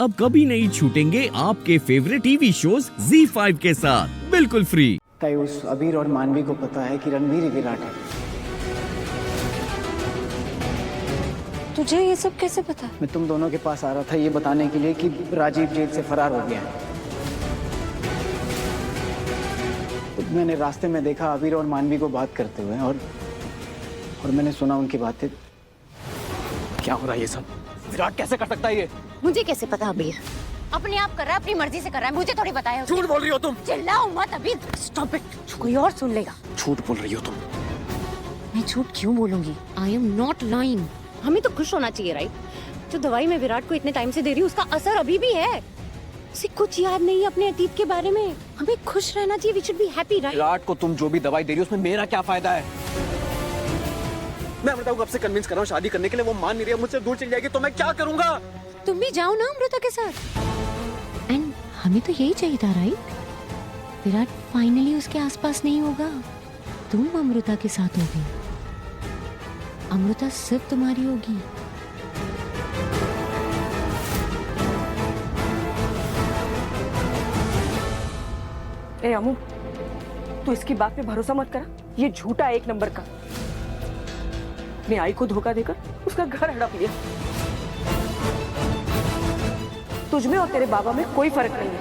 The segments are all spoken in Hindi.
अब कभी नहीं छूटेंगे आपके फेवरेट टीवी शोज ZEE5 के साथ बिल्कुल फ्री। ताई उस अबीर और मानवी को पता है कि रणवीर ही विराट है। तुझे ये सब कैसे पता? मैं तुम दोनों के पास आ रहा था ये बताने के लिए कि राजीव जेल से फरार हो गया है। तो मैंने रास्ते में देखा अबीर और मानवी को बात करते हुए और मैंने सुना उनकी बातें। क्या हो रहा है ये सब? विराट कैसे कर सकता है ये? मुझे कैसे पता अबीर? अपने आप कर रहा है, अपनी मर्जी से कर रहा है, मुझे थोड़ी बताया। झूठ बोल रही हो तुम। चिल्लाओ मत अबीर, स्टॉप इट, कोई और सुन लेगा। झूठ बोल रही हो तुम। मैं झूठ क्यों बोलूंगी? I am not lying. हमें तो खुश होना चाहिए, राइट? जो दवाई मैं विराट को इतने टाइम से दे रही हूँ उसका असर अभी भी है। उसे कुछ याद नहीं है अपने अतीत के बारे में। हमें खुश रहना चाहिए, we should be happy, right? Virat को तुम जो भी दवाई दे रही हो उसमें मेरा क्या फायदा है? मैं अमृता को कब से कन्विंस कर रहा हूँ शादी करने के लिए, वो मान नहीं रही है, मुझसे दूर चली जाएगी तो मैं क्या करूंगा? तुम भी जाओ ना अमृता के साथ। एंड हमें तो यही चाहिए था, राइट? विराट फाइनली उसके आसपास नहीं होगा, तुम अमृता के साथ होगी। अमृता सिर्फ तुम्हारी होगी। ए अमू, तू इसकी बात पे भरोसा मत करा, ये झूठा एक नंबर का। अपनी आई को धोखा देकर उसका घर हड़प लिया। तुझमें और तेरे बाबा में कोई फर्क नहीं है।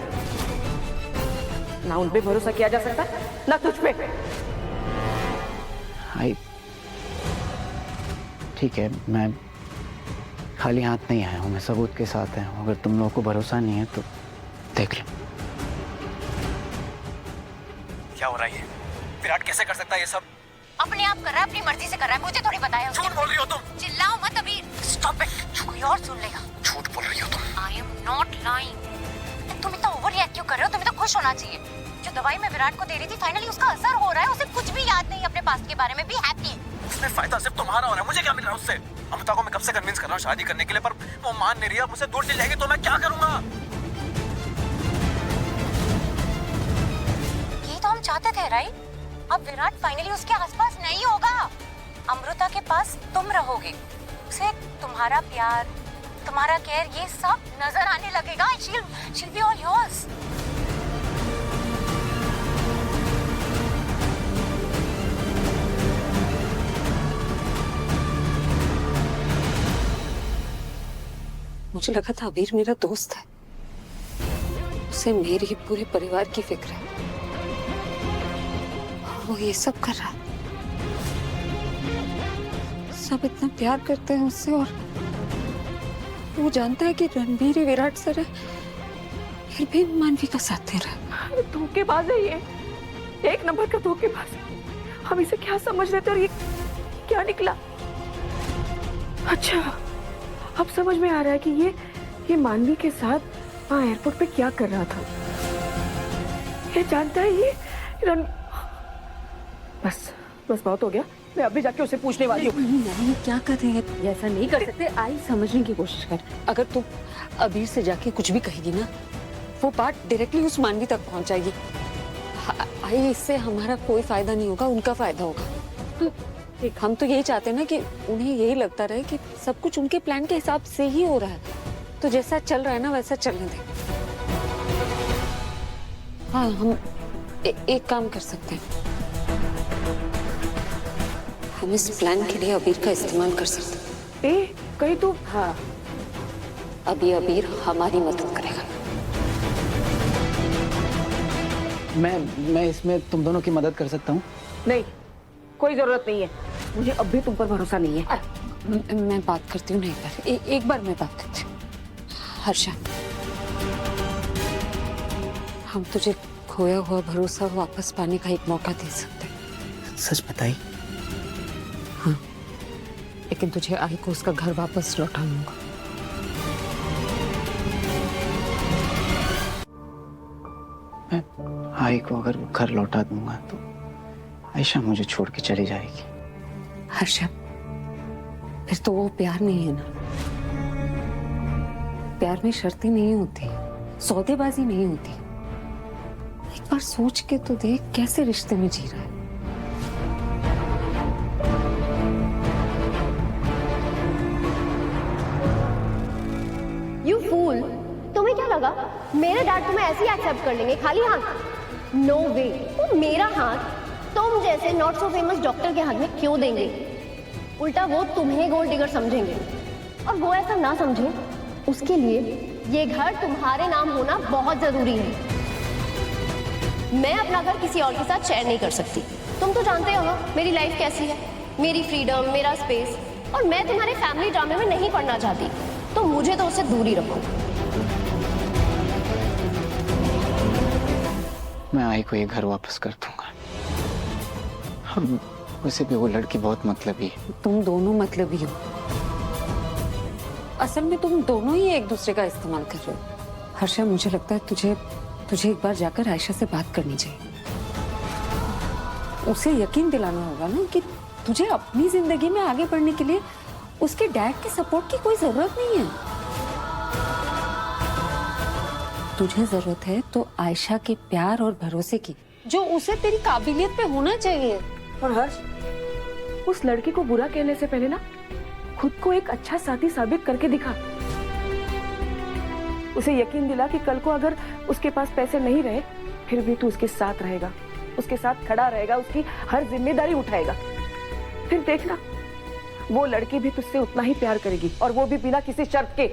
ना उन पे भरोसा किया जा सकता, ना तुझ पे। आई ठीक है, मैं खाली हाथ नहीं आया हूँ, मैं सबूत के साथ आया हूँ। अगर तुम लोगों को भरोसा नहीं है तो देख लो। क्या हो रहा है? विराट कैसे कर सकता है ये सब? अपने आप कर रहा है, अपनी मर्जी से कर रहा है, मुझे थोड़ी बताया। झूठ बोल रही हो तुम। चिल्लाओ मत अबीर, स्टॉप इट, कोई और सुन लेगा। झूठ बोल रही हो तुम। I am not lying. तुम इतना ओवर रिएक्ट क्यों कर रहे हो? तुम्हें तो खुश होना चाहिए। जो दवाई मैं विराट को दे रही थी फाइनली उसका असर हो रहा है। उसे कुछ भी याद नहीं अपने पास्ट के बारे में। Be happy. उसमें फायदा सिर्फ तुम्हारा हो रहा है, मुझे क्या मिल रहा है उससे? अमृता को मैं कब से कन्विंस कर रहा हूँ शादी करने के लिए, पर वो मान नहीं रही है। मुझसे दूर चली जाएगी तो मैं क्या करूंगा? ये तो हम चाहते थे, राइट? अब विराट फाइनली उसके आसपास नहीं होगा। अमृता के पास तुम रहोगे। उसे तुम्हारा प्यार, तुम्हारा केयर, ये सब नजर आने लगेगा। She'll be all yours. मुझे लगा था अबीर मेरा दोस्त है, उसे मेरे पूरे परिवार की फिक्र है। वो ये सब कर रहा है। सब इतना प्यार करते हैं उससे और वो जानता है कि रणवीर विराट सर है, फिर भी मानवी का साथ दे रहा है। धोखेबाज है ये, एक नंबर का धोखेबाज। हम इसे क्या समझ रहे थे और ये क्या निकला? अच्छा, अब समझ में आ रहा है कि ये मानवी के साथ वहाँ एयरपोर्ट पे क्या कर रहा था। ये जानता है ये बस बहुत हो गया। मैं अभी जाके उसे पूछने वाली हूँ। नहीं, क्या कर रहे हैं? ऐसा नहीं कर सकते। आई समझने की कोशिश कर। अगर तू अबीर से जाके कुछ भी कहेगी ना, वो बात डायरेक्टली उस मानवी तक पहुंच जाएगी। आई, इससे हमारा कोई फायदा नहीं होगा, उनका फायदा होगा। हम तो यही चाहते हैं ना कि उन्हें यही लगता रहे कि सब कुछ उनके प्लान के हिसाब से ही हो रहा है। तो जैसा चल रहा है ना वैसा चलने दे। हाँ, हम एक काम कर सकते हैं। हम इस प्लान के लिए अबीर का इस्तेमाल कर सकते हैं। कहीं तो हाँ, अभी अबीर हमारी मदद करेगा। मैं इसमें तुम दोनों की मदद कर सकता हूँ। नहीं, कोई जरूरत नहीं है। मुझे अब भी तुम पर भरोसा नहीं है। मैं बात करती हूँ, नहीं पर एक बार मैं बात करती हूँ। हर्षा, हम तुझे खोया हुआ भरोसा वापस पाने का एक मौका दे सकते हैं। सच बताई? हाँ, लेकिन तुझे आई को उसका घर वापस लौटाना होगा। मैं आई को अगर घर लौटा दूंगा तो आयशा मुझे छोड़ के चली जाएगी। हर्षा, फिर तो वो प्यार नहीं है ना। प्यार में शर्तें नहीं होती, सौदेबाजी नहीं होती। एक बार सोच के तो देख कैसे रिश्ते में जी रहा है। You fool! लगा मेरे डैड तुम्हें ऐसे ही एक्सेप्ट कर लेंगे खाली हाथ? नो वे। वो मेरा हाथ तुम जैसे नॉट सो फेमस डॉक्टर के हाथ में क्यों देंगे? उल्टा वो तुम्हें गोल्ड डिगर समझेंगे, और वो ऐसा ना समझे उसके लिए ये घर तुम्हारे नाम होना बहुत जरूरी है। मैं अपना घर किसी और के साथ शेयर नहीं कर सकती। तुम तो जानते हो ना मेरी लाइफ कैसी है, मेरी फ्रीडम, मेरा स्पेस, और मैं तुम्हारे फैमिली ड्रामे में नहीं पड़ना चाहती, तो मुझे तो उससे दूर ही रखो। मैं आई को ये घर वापस कर दूंगा। और वैसे भी वो लड़की बहुत मतलबी है। तुम दोनों मतलबी हो। असल में तुम दोनों ही एक दूसरे का इस्तेमाल कर रहे हो। हर्षा, मुझे लगता है तुझे एक बार जाकर आयशा से बात करनी चाहिए। उसे यकीन दिलाना होगा ना कि तुझे अपनी जिंदगी में आगे बढ़ने के लिए उसके डैड के सपोर्ट की कोई जरूरत नहीं है। तुझे जरूरत है तो आयशा के प्यार और भरोसे की, जो उसे तेरी काबिलियत पे होना चाहिए। और हर्ष, उस लड़की को बुरा कहने से पहले ना खुद को एक अच्छा साथी साबित करके दिखा। उसे यकीन दिला कि कल को अगर उसके पास पैसे नहीं रहे फिर भी तू उसके साथ रहेगा, उसके साथ खड़ा रहेगा, उसकी हर जिम्मेदारी उठाएगा। फिर देखना वो लड़की भी तुझसे उतना ही प्यार करेगी, और वो भी बिना किसी शर्त के।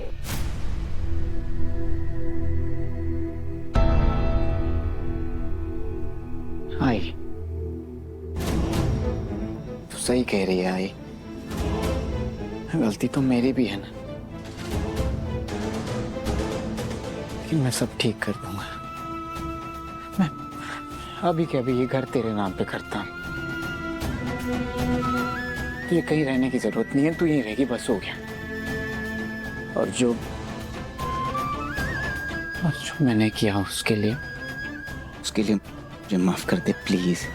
आई तो सही कह रही है आई, गलती तो मेरी भी है ना, लेकिन मैं सब ठीक कर दूंगा। मैं अभी के अभी ये घर तेरे नाम पे करता हूँ। ये कहीं रहने की जरूरत नहीं है, तू यहीं रहेगी बस, हो गया। और जो मैंने किया उसके लिए मुझे माफ कर दे प्लीज।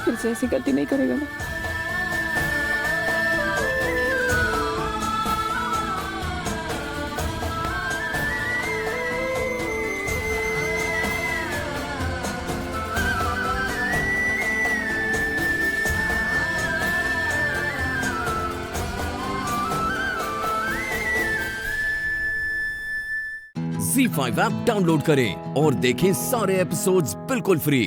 फिर से ऐसी गलती नहीं करेगा ना? Z5 ऐप डाउनलोड करें और देखें सारे एपिसोड्स बिल्कुल फ्री।